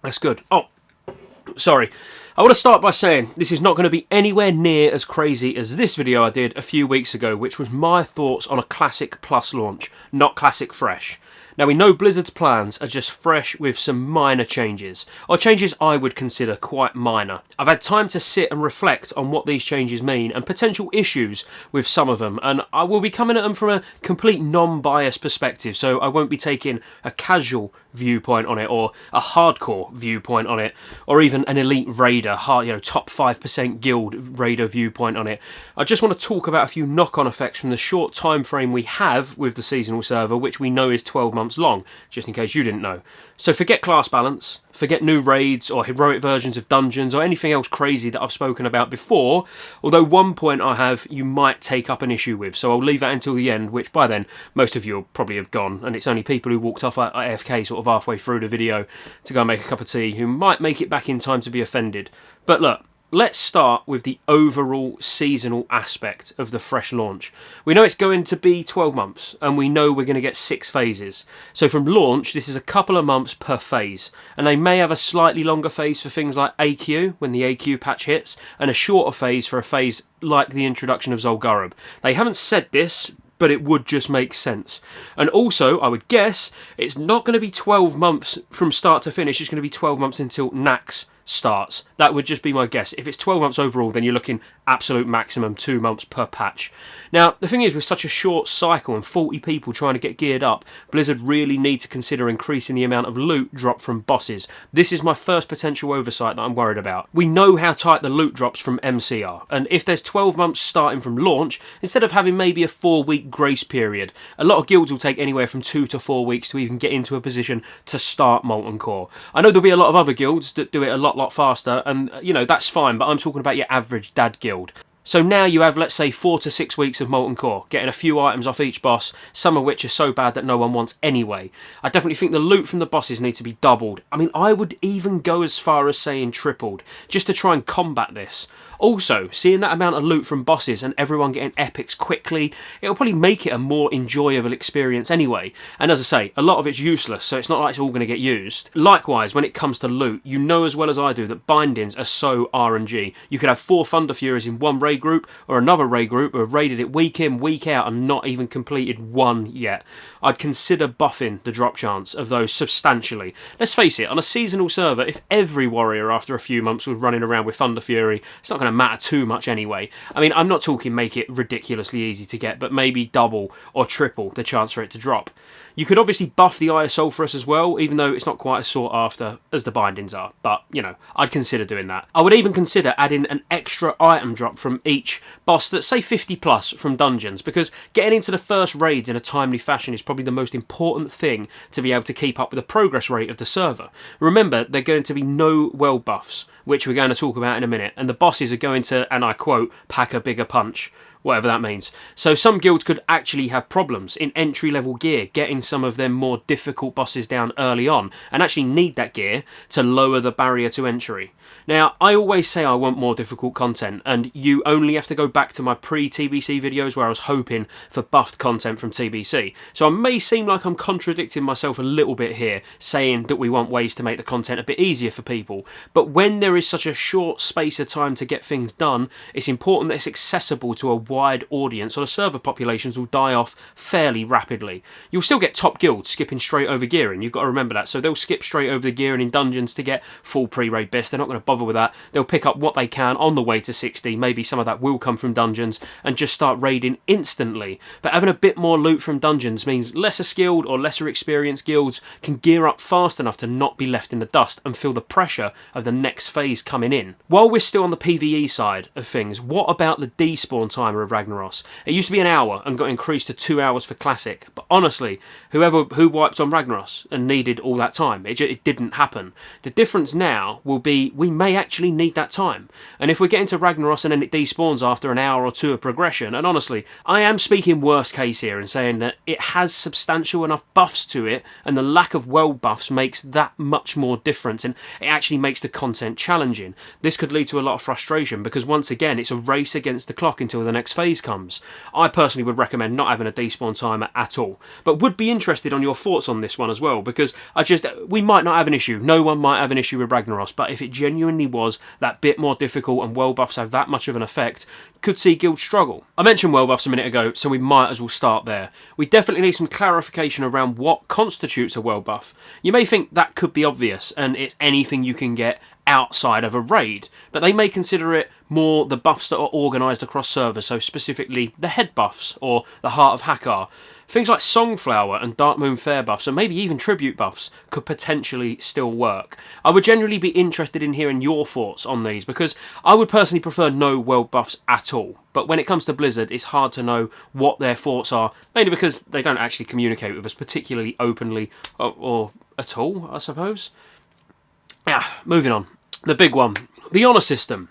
That's good. Oh, sorry. I want to start by saying this is not going to be anywhere near as crazy as this video I did a few weeks ago, which was my thoughts on a Classic Plus launch, not Classic Fresh. Now, we know Blizzard's plans are just fresh with some minor changes, or changes I would consider quite minor. I've had time to sit and reflect on what these changes mean and potential issues with some of them, and I will be coming at them from a complete non-biased perspective, so I won't be taking a casual viewpoint on it or a hardcore viewpoint on it, or even an elite raider, top 5% guild raider viewpoint on it. I just want to talk about a few knock-on effects from the short time frame we have with the seasonal server, which we know is 12 months long, just in case you didn't know. So forget class balance, forget new raids or heroic versions of dungeons or anything else crazy that I've spoken about before, although one point I have you might take up an issue with, so I'll leave that until the end, which by then most of you will probably have gone, and it's only people who walked off AFK sort of halfway through the video to go and make a cup of tea who might make it back in time to be offended. But look, let's start with the overall seasonal aspect of the fresh launch. We know it's going to be 12 months, and we know we're going to get 6 phases. So from launch, this is a couple of months per phase, and they may have a slightly longer phase for things like AQ, when the AQ patch hits, and a shorter phase for a phase like the introduction of Zul'Gurub. They haven't said this, but it would just make sense. And also, I would guess, it's not going to be 12 months from start to finish, it's going to be 12 months until Nax starts. That would just be my guess. If it's 12 months overall, then you're looking absolute maximum 2 months per patch. Now, the thing is, with such a short cycle and 40 people trying to get geared up, Blizzard really need to consider increasing the amount of loot dropped from bosses. This is my first potential oversight that I'm worried about. We know how tight the loot drops from MC are, and if there's 12 months starting from launch, instead of having maybe a 4-week grace period, a lot of guilds will take anywhere from 2 to 4 weeks to even get into a position to start Molten Core. I know there'll be a lot of other guilds that do it a lot faster, and that's fine, but I'm talking about your average dad guild. So now you have, let's say, 4 to 6 weeks of Molten Core, getting a few items off each boss, some of which are so bad that no one wants anyway. I definitely think the loot from the bosses needs to be doubled. I mean, I would even go as far as saying tripled, just to try and combat this. Also, seeing that amount of loot from bosses and everyone getting epics quickly, it'll probably make it a more enjoyable experience anyway. And as I say, a lot of it's useless, so it's not like it's all going to get used. Likewise, when it comes to loot, you know as well as I do that bindings are so RNG. You could have 4 Thunder Furies in one raid group, or another raid group who have raided it week in, week out, and not even completed one yet. I'd consider buffing the drop chance of those substantially. Let's face it, on a seasonal server, if every warrior after a few months was running around with Thunder Fury, it's not going to matter too much anyway. I mean, I'm not talking make it ridiculously easy to get, but maybe double or triple the chance for it to drop. You could obviously buff the Eye of Sulphurus as well, even though it's not quite as sought after as the bindings are, but, I'd consider doing that. I would even consider adding an extra item drop from each boss that's, say, 50 plus from dungeons, because getting into the first raids in a timely fashion is probably the most important thing to be able to keep up with the progress rate of the server. Remember, there are going to be no world buffs, which we're going to talk about in a minute, and the bosses are going to, and I quote, pack a bigger punch. Whatever that means. So some guilds could actually have problems in entry-level gear, getting some of them more difficult bosses down early on, and actually need that gear to lower the barrier to entry. Now, I always say I want more difficult content, and you only have to go back to my pre-TBC videos where I was hoping for buffed content from TBC. So I may seem like I'm contradicting myself a little bit here, saying that we want ways to make the content a bit easier for people, but when there is such a short space of time to get things done, it's important that it's accessible to a wide audience, or the server populations will die off fairly rapidly. You'll still get top guilds skipping straight over gearing, you've got to remember that, so they'll skip straight over the gearing in dungeons to get full pre-raid best. They're not going to bother with that. They'll pick up what they can on the way to 60, maybe some of that will come from dungeons, and just start raiding instantly. But having a bit more loot from dungeons means lesser skilled or lesser experienced guilds can gear up fast enough to not be left in the dust and feel the pressure of the next phase coming in. While we're still on the PvE side of things, what about the despawn timer of Ragnaros? It used to be an hour and got increased to 2 hours for Classic, but honestly, who wiped on Ragnaros and needed all that time? It didn't happen. The difference now will be we may actually need that time, and if we get into Ragnaros and then it despawns after an hour or two of progression, and honestly, I am speaking worst case here and saying that it has substantial enough buffs to it, and the lack of world buffs makes that much more difference, and it actually makes the content challenging. This could lead to a lot of frustration, because once again, it's a race against the clock until the next phase comes. I personally would recommend not having a despawn timer at all, but would be interested on your thoughts on this one as well, because we might not have an issue. No one might have an issue with Ragnaros, but if it genuinely was that bit more difficult and world buffs have that much of an effect, could see guilds struggle. I mentioned world buffs a minute ago, so we might as well start there. We definitely need some clarification around what constitutes a world buff. You may think that could be obvious, and it's anything you can get outside of a raid, but they may consider it more the buffs that are organised across servers, so specifically the head buffs or the Heart of Hakkar. Things like Songflower and Dark Moon Fair buffs, and maybe even tribute buffs, could potentially still work. I would generally be interested in hearing your thoughts on these, because I would personally prefer no world buffs at all. But when it comes to Blizzard, it's hard to know what their thoughts are, mainly because they don't actually communicate with us particularly openly or at all, I suppose. Yeah, moving on. The big one, the honour system.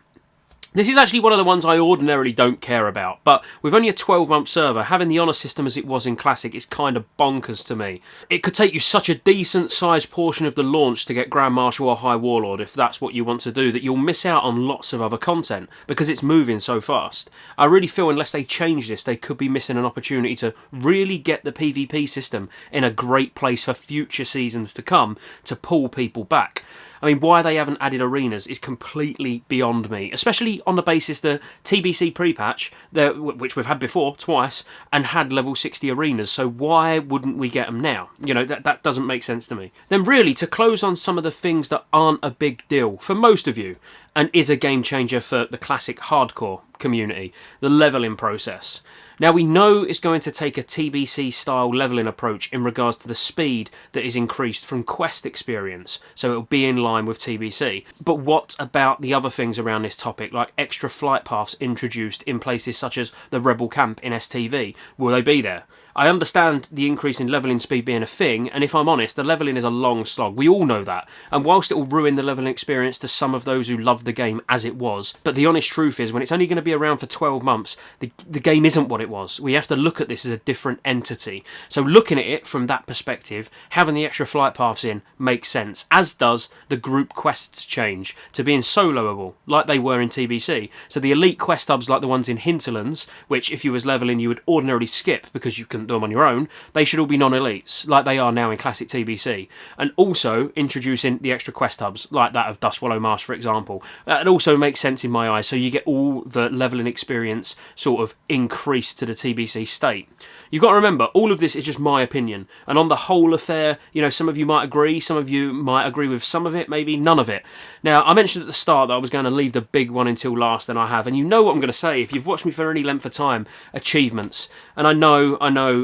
This is actually one of the ones I ordinarily don't care about, but with only a 12-month server, having the honour system as it was in Classic is kind of bonkers to me. It could take you such a decent-sized portion of the launch to get Grand Marshal or High Warlord, if that's what you want to do, that you'll miss out on lots of other content, because it's moving so fast. I really feel unless they change this, they could be missing an opportunity to really get the PvP system in a great place for future seasons to come, to pull people back. I mean, why they haven't added arenas is completely beyond me, especially on the basis the TBC pre-patch, which we've had before, twice, and had level 60 arenas, so why wouldn't we get them now? You know, that doesn't make sense to me. Then really, to close on some of the things that aren't a big deal for most of you, and is a game changer for the classic hardcore community, the leveling process. Now, we know it's going to take a TBC style leveling approach in regards to the speed that is increased from quest experience, so it'll be in line with TBC. But what about the other things around this topic, like extra flight paths introduced in places such as the Rebel Camp in STV? Will they be there? I understand the increase in levelling speed being a thing, and if I'm honest, the levelling is a long slog. We all know that. And whilst it will ruin the levelling experience to some of those who love the game as it was, but the honest truth is, when it's only going to be around for 12 months, the game isn't what it was. We have to look at this as a different entity. So looking at it from that perspective, having the extra flight paths in makes sense, as does the group quests change to being soloable, like they were in TBC. So the elite quest hubs, like the ones in Hinterlands, which if you was levelling you would ordinarily skip because you couldn't do them on your own, they should all be non-elites, like they are now in Classic TBC. And also introducing the extra quest hubs, like that of Duskwallow Marsh, for example. It also makes sense in my eyes, so you get all the levelling experience sort of increased to the TBC state. You've got to remember, all of this is just my opinion, and on the whole affair, you know, some of you might agree, some of you might agree with some of it, maybe none of it. Now, I mentioned at the start that I was going to leave the big one until last, and I have, and you know what I'm going to say, if you've watched me for any length of time, achievements. And I know,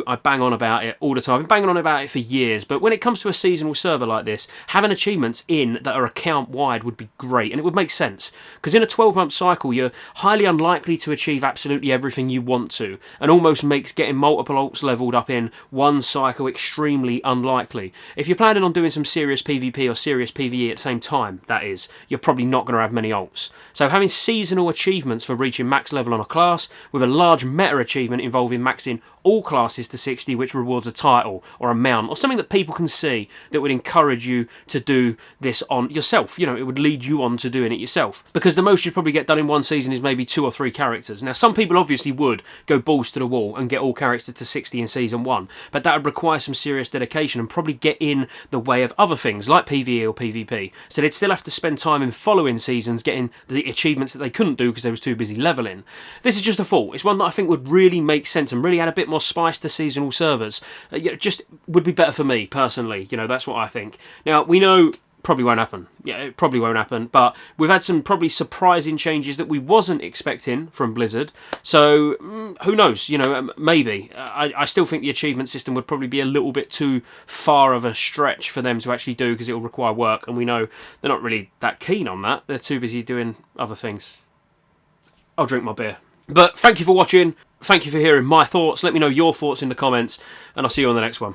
I bang on about it all the time, I've been banging on about it for years, but when it comes to a seasonal server like this, having achievements in that are account-wide would be great, and it would make sense, because in a 12-month cycle, you're highly unlikely to achieve absolutely everything you want to, and almost makes getting multiple alts leveled up in one cycle extremely unlikely. If you're planning on doing some serious PvP or serious PvE at the same time, that is, you're probably not going to have many alts. So having seasonal achievements for reaching max level on a class, with a large meta achievement involving maxing all classes to 60, which rewards a title or a mount or something that people can see, that would encourage you to do this on yourself. You know, it would lead you on to doing it yourself, because the most you'd probably get done in one season is maybe 2 or 3 characters. Now, some people obviously would go balls to the wall and get all characters to 60 in season 1, but that would require some serious dedication and probably get in the way of other things like PvE or PvP, so they'd still have to spend time in following seasons getting the achievements that they couldn't do because they was too busy leveling. This is just a thought. It's one that I think would really make sense and really add a bit more spice to seasonal servers. Just would be better for me personally. You know, that's what I think. Now, we know probably won't happen. Yeah, it probably won't happen, but we've had some probably surprising changes that we wasn't expecting from Blizzard, so who knows, you know, maybe. I still think the achievement system would probably be a little bit too far of a stretch for them to actually do, because it will require work, and we know they're not really that keen on that. They're too busy doing other things. I'll drink my beer. But thank you for watching, thank you for hearing my thoughts, let me know your thoughts in the comments, and I'll see you on the next one.